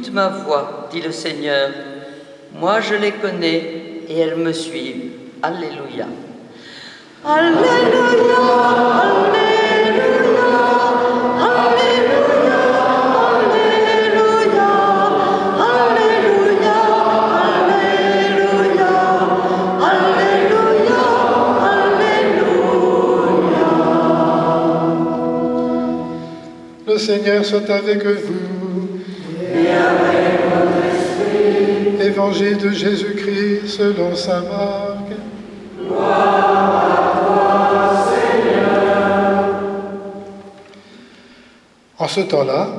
écoutent ma voix, dit le Seigneur. Moi, je les connais et elles me suivent. Alléluia. Alléluia, Alléluia, Alléluia, Alléluia, Alléluia, Alléluia, Alléluia, Alléluia. Le Seigneur soit avec vous. Et avec votre esprit. Évangile de Jésus-Christ selon saint Marc. Gloire à toi, Seigneur. En ce temps-là,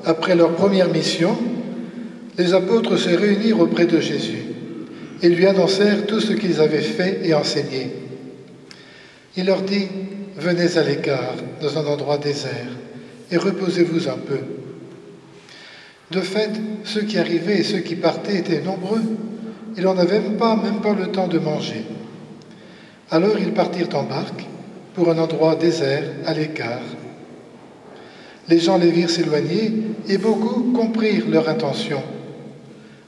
après leur première mission, les apôtres se réunirent auprès de Jésus et lui annoncèrent tout ce qu'ils avaient fait et enseigné. Il leur dit, « Venez à l'écart, dans un endroit désert, et reposez-vous un peu. » De fait, ceux qui arrivaient et ceux qui partaient étaient nombreux. Il n'en avait même pas le temps de manger. Alors ils partirent en barque pour un endroit désert, à l'écart. Les gens les virent s'éloigner et beaucoup comprirent leur intention.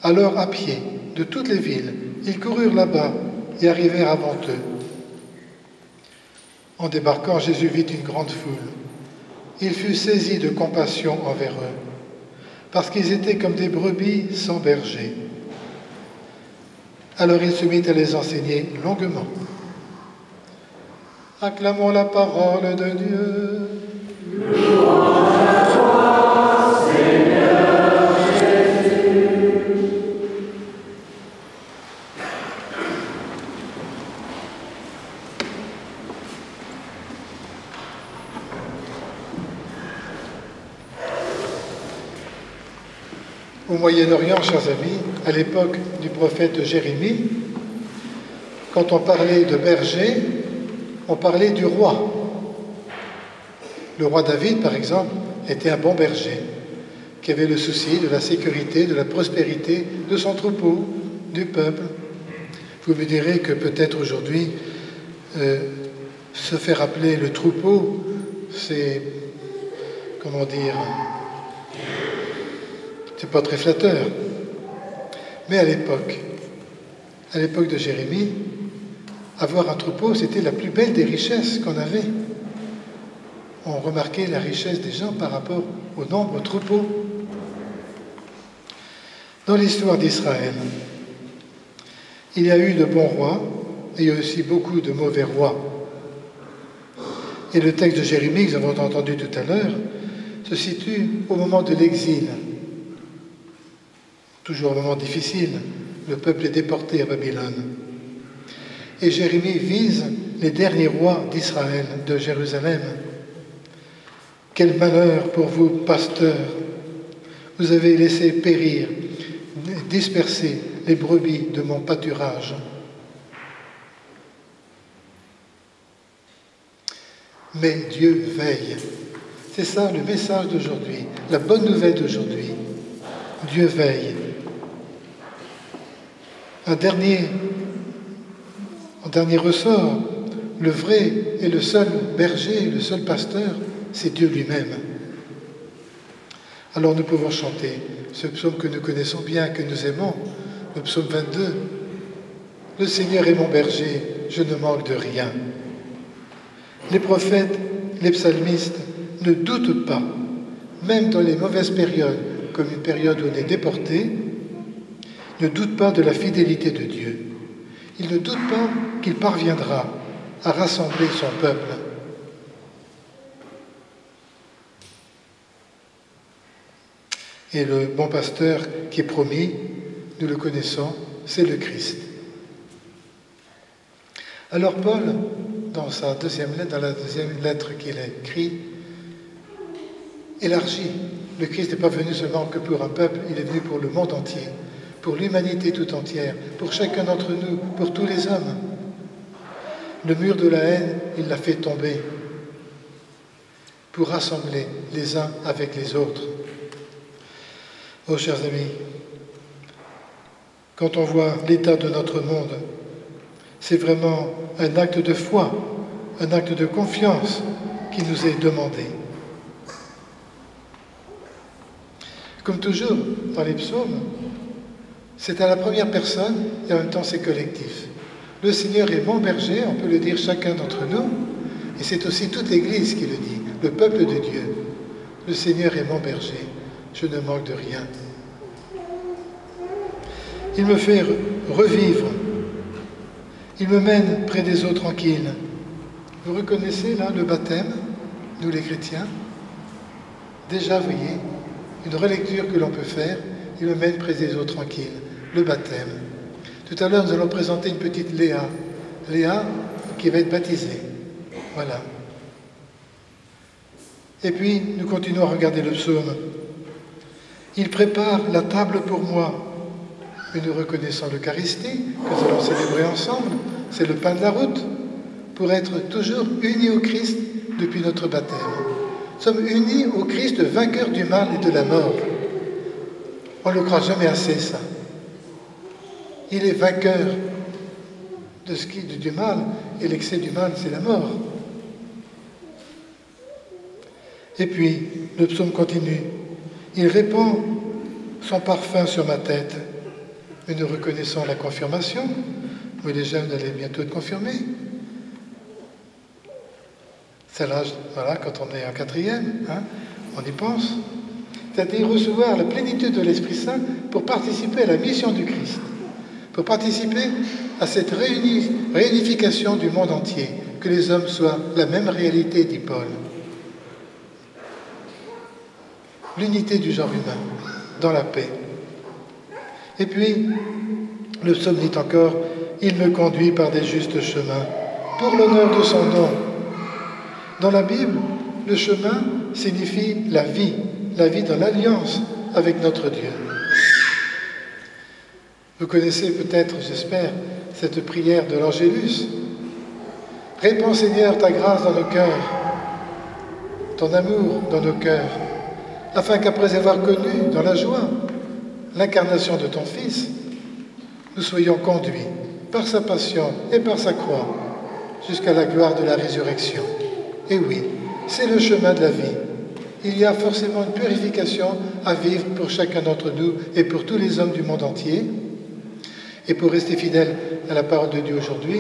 Alors, à pied, de toutes les villes, ils coururent là-bas et arrivèrent avant eux. En débarquant, Jésus vit une grande foule. Il fut saisi de compassion envers eux, parce qu'ils étaient comme des brebis sans berger. Alors il se mit à les enseigner longuement. Acclamons la parole de Dieu. Louange à toi, Seigneur Jésus. Au Moyen-Orient, chers amis, à l'époque du prophète Jérémie, quand on parlait de berger, on parlait du roi. Le roi David, par exemple, était un bon berger, qui avait le souci de la sécurité, de la prospérité de son troupeau, du peuple. Vous me direz que peut-être aujourd'hui, se faire appeler le troupeau, c'est, comment dire, c'est pas très flatteur. Mais à l'époque de Jérémie, avoir un troupeau, c'était la plus belle des richesses qu'on avait. On remarquait la richesse des gens par rapport au nombre de troupeaux. Dans l'histoire d'Israël, il y a eu de bons rois et il y a aussi beaucoup de mauvais rois. Et le texte de Jérémie, que nous avons entendu tout à l'heure, se situe au moment de l'exil. Toujours un moment difficile, le peuple est déporté à Babylone. Et Jérémie vise les derniers rois d'Israël, de Jérusalem. Quel malheur pour vous, pasteurs! Vous avez laissé périr, disperser les brebis de mon pâturage. Mais Dieu veille. C'est ça le message d'aujourd'hui, la bonne nouvelle d'aujourd'hui. Dieu veille. Un dernier ressort, le vrai et le seul berger, le seul pasteur, c'est Dieu lui-même. Alors nous pouvons chanter ce psaume que nous connaissons bien, que nous aimons, le psaume 22. Le Seigneur est mon berger, je ne manque de rien. Les prophètes, les psalmistes ne doutent pas, même dans les mauvaises périodes, comme une période où on est déporté, ne doutent pas de la fidélité de Dieu. Ils ne doutent pas qu'il parviendra à rassembler son peuple. Et le bon pasteur qui est promis, nous le connaissons, c'est le Christ. Alors Paul, dans la deuxième lettre qu'il a écrite, élargit. Le Christ n'est pas venu seulement que pour un peuple, il est venu pour le monde entier, pour l'humanité tout entière, pour chacun d'entre nous, pour tous les hommes. Le mur de la haine, il l'a fait tomber pour rassembler les uns avec les autres. Oh, chers amis, quand on voit l'état de notre monde, c'est vraiment un acte de foi, un acte de confiance qui nous est demandé. Comme toujours dans les psaumes, c'est à la première personne et en même temps c'est collectif. Le Seigneur est mon berger, on peut le dire chacun d'entre nous, et c'est aussi toute l'Église qui le dit, le peuple de Dieu. Le Seigneur est mon berger, je ne manque de rien. Il me fait revivre, il me mène près des eaux tranquilles. Vous reconnaissez là le baptême, nous les chrétiens? Déjà, vous voyez, une relecture que l'on peut faire, il me mène près des eaux tranquilles, le baptême. Tout à l'heure, nous allons présenter une petite Léa. Léa qui va être baptisée. Voilà. Et puis, nous continuons à regarder le psaume. Il prépare la table pour moi. Et nous reconnaissons l'Eucharistie, que nous allons célébrer ensemble. C'est le pain de la route, pour être toujours unis au Christ depuis notre baptême. Nous sommes unis au Christ, vainqueur du mal et de la mort. On ne le croit jamais assez, ça. Il est vainqueur du mal, et l'excès du mal, c'est la mort. Et puis, le psaume continue. Il répand son parfum sur ma tête. Mais nous reconnaissons la confirmation. Vous, les jeunes, allez bientôt être confirmés. C'est l'âge, voilà, quand on est en quatrième, hein, on y pense. C'est-à-dire recevoir la plénitude de l'Esprit Saint pour participer à la mission du Christ, pour participer à cette réunification du monde entier, que les hommes soient la même réalité, dit Paul. L'unité du genre humain, dans la paix. Et puis, le psaume dit encore, « Il me conduit par des justes chemins, pour l'honneur de son nom. » Dans la Bible, le chemin signifie la vie dans l'alliance avec notre Dieu. Vous connaissez peut-être, j'espère, cette prière de l'Angélus. « Répands, Seigneur, ta grâce dans nos cœurs, ton amour dans nos cœurs, afin qu'après avoir connu dans la joie l'incarnation de ton Fils, nous soyons conduits par sa passion et par sa croix jusqu'à la gloire de la résurrection. » Et oui, c'est le chemin de la vie. Il y a forcément une purification à vivre pour chacun d'entre nous et pour tous les hommes du monde entier. Et pour rester fidèle à la parole de Dieu aujourd'hui,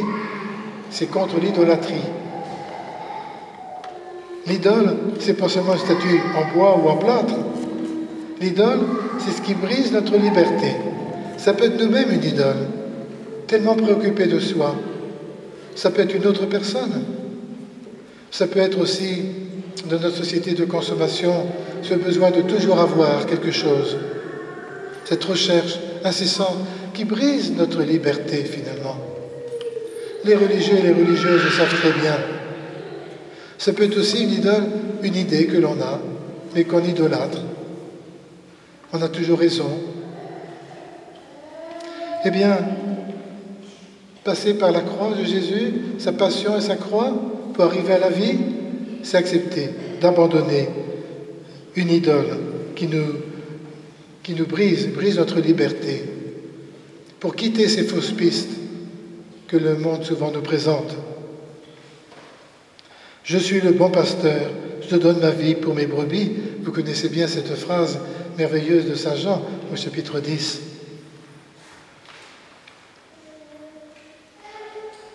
c'est contre l'idolâtrie. L'idole, c'est pas seulement une statue en bois ou en plâtre. L'idole, c'est ce qui brise notre liberté. Ça peut être nous-mêmes une idole, tellement préoccupés de soi. Ça peut être une autre personne. Ça peut être aussi, dans notre société de consommation, ce besoin de toujours avoir quelque chose. Cette recherche incessante qui brise notre liberté, finalement. Les religieux et les religieuses le savent très bien. Ça peut être aussi une idole, une idée que l'on a, mais qu'on idolâtre. On a toujours raison. Eh bien, passer par la croix de Jésus, sa passion et sa croix, pour arriver à la vie, c'est accepter d'abandonner une idole qui nous brise notre liberté, pour quitter ces fausses pistes que le monde souvent nous présente. Je suis le bon pasteur, je donne ma vie pour mes brebis. Vous connaissez bien cette phrase merveilleuse de Saint Jean au chapitre 10.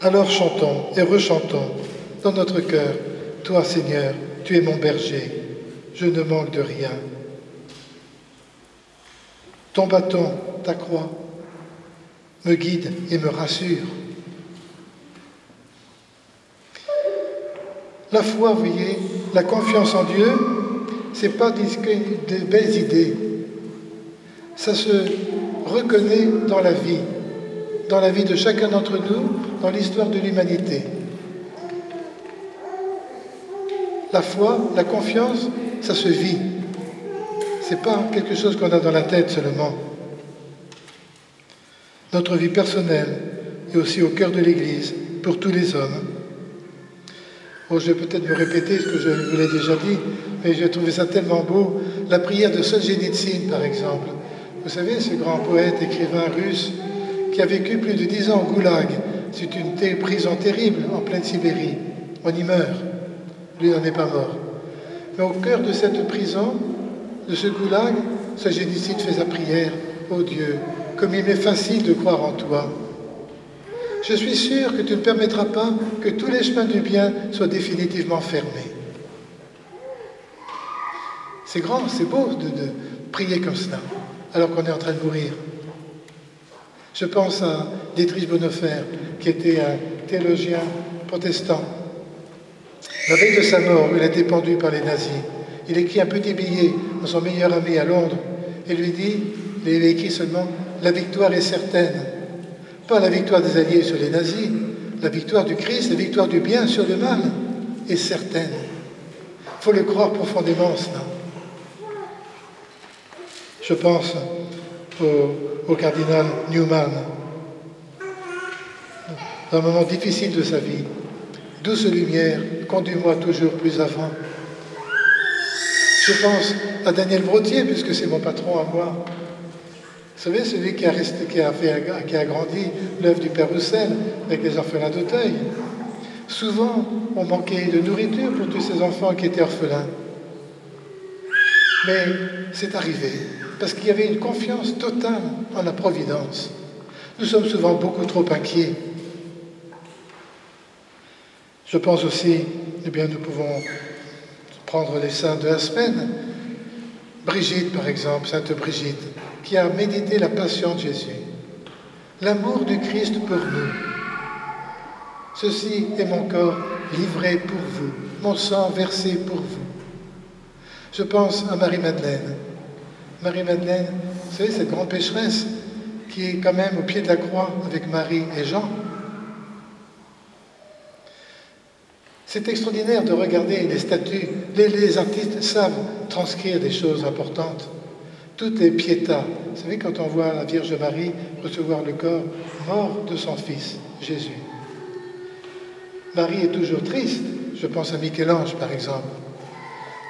Alors chantons et rechantons dans notre cœur, toi Seigneur, tu es mon berger, je ne manque de rien. Ton bâton, ta croix, me guide et me rassure. La foi, vous voyez, la confiance en Dieu, ce n'est pas des belles idées. Ça se reconnaît dans la vie de chacun d'entre nous, dans l'histoire de l'humanité. La foi, la confiance, ça se vit. Ce n'est pas quelque chose qu'on a dans la tête seulement. Notre vie personnelle est aussi au cœur de l'Église, pour tous les hommes. Bon, je vais peut-être me répéter ce que je vous l'ai déjà dit, mais j'ai trouvé ça tellement beau. La prière de Solzhenitsyn, par exemple. Vous savez, ce grand poète, écrivain russe, qui a vécu plus de 10 ans au Goulag. C'est une prison terrible, en pleine Sibérie. On y meurt. Lui n'en est pas mort. Mais au cœur de cette prison, de ce Goulag, ce génicide fait sa prière. Ô Dieu, comme il m'est facile de croire en toi. Je suis sûr que tu ne permettras pas que tous les chemins du bien soient définitivement fermés. C'est grand, c'est beau de prier comme cela, alors qu'on est en train de mourir. Je pense à Dietrich Bonhoeffer, qui était un théologien protestant. La veille de sa mort, il a été pendu par les nazis. Il écrit un petit billet à son meilleur ami à Londres et lui dit, il avait écrit seulement « La victoire est certaine ». Pas la victoire des Alliés sur les nazis, la victoire du Christ, la victoire du bien sur le mal est certaine. Il faut le croire profondément, cela. Je pense au cardinal Newman. Dans un moment difficile de sa vie, douce lumière, conduis-moi toujours plus avant. Je pense à Daniel Brottier, puisque c'est mon patron à moi. Vous savez, celui qui a grandi l'œuvre du Père Roussel avec les orphelins d'Auteuil. Souvent, on manquait de nourriture pour tous ces enfants qui étaient orphelins. Mais c'est arrivé, parce qu'il y avait une confiance totale en la providence. Nous sommes souvent beaucoup trop inquiets. Je pense aussi, eh bien, nous pouvons prendre les saints de la semaine. Brigitte, par exemple, Sainte Brigitte, qui a médité la passion de Jésus. L'amour du Christ pour nous. Ceci est mon corps livré pour vous, mon sang versé pour vous. Je pense à Marie-Madeleine. Marie-Madeleine, vous savez, cette grande pécheresse qui est quand même au pied de la croix avec Marie et Jean. C'est extraordinaire de regarder les statues. Les artistes savent transcrire des choses importantes. Toutes les pietas. Vous savez, quand on voit la Vierge Marie recevoir le corps mort de son fils, Jésus. Marie est toujours triste. Je pense à Michel-Ange, par exemple.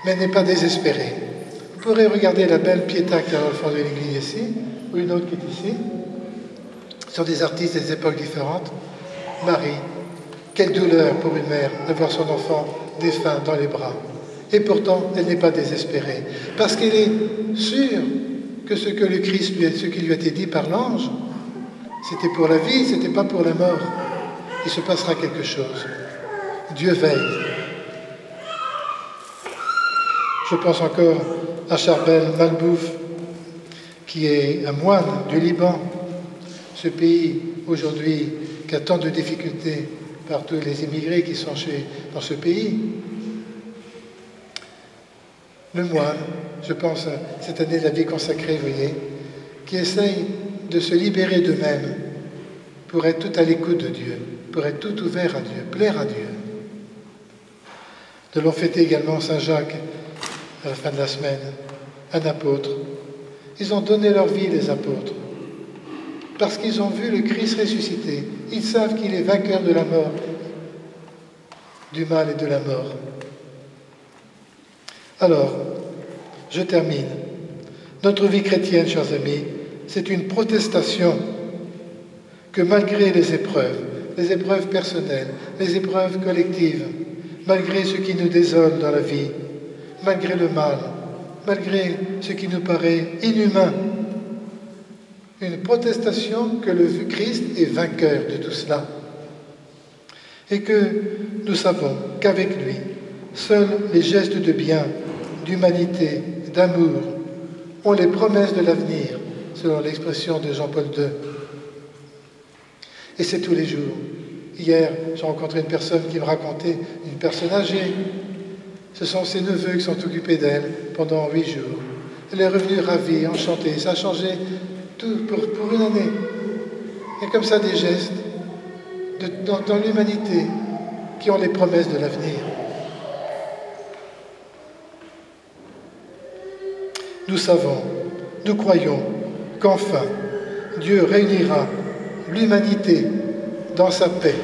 Mais elle n'est pas désespérée. Vous pourrez regarder la belle Pietà qui est au fond de l'église ici, ou une autre qui est ici. Ce sont des artistes des époques différentes. Marie. Quelle douleur pour une mère de voir son enfant défunt dans les bras. Et pourtant, elle n'est pas désespérée. Parce qu'elle est sûre que ce que le Christ ce qui lui a été dit par l'ange, c'était pour la vie, c'était pas pour la mort. Il se passera quelque chose. Dieu veille. Je pense encore à Charbel Malbouf, qui est un moine du Liban, ce pays aujourd'hui qui a tant de difficultés par tous les immigrés qui sont dans ce pays. Le moine, je pense à cette année de la vie consacrée, vous voyez, qui essaye de se libérer d'eux-mêmes pour être tout à l'écoute de Dieu, pour être tout ouvert à Dieu, plaire à Dieu. Nous allons fêter également Saint Jacques à la fin de la semaine, un apôtre. Ils ont donné leur vie, les apôtres, parce qu'ils ont vu le Christ ressuscité. Ils savent qu'il est vainqueur de la mort, du mal et de la mort. Alors, je termine. Notre vie chrétienne, chers amis, c'est une protestation que malgré les épreuves personnelles, les épreuves collectives, malgré ce qui nous désole dans la vie, malgré le mal, malgré ce qui nous paraît inhumain, une protestation que le Christ est vainqueur de tout cela et que nous savons qu'avec lui, seuls les gestes de bien, d'humanité, d'amour ont les promesses de l'avenir, selon l'expression de Jean-Paul II. Et c'est tous les jours. Hier, j'ai rencontré une personne qui me racontait, une personne âgée. Ce sont ses neveux qui sont occupés d'elle pendant 8 jours. Elle est revenue ravie, enchantée. Ça a changé tout pour une année. Il y a comme ça des gestes dans l'humanité qui ont les promesses de l'avenir. Nous savons, nous croyons qu'enfin, Dieu réunira l'humanité dans sa paix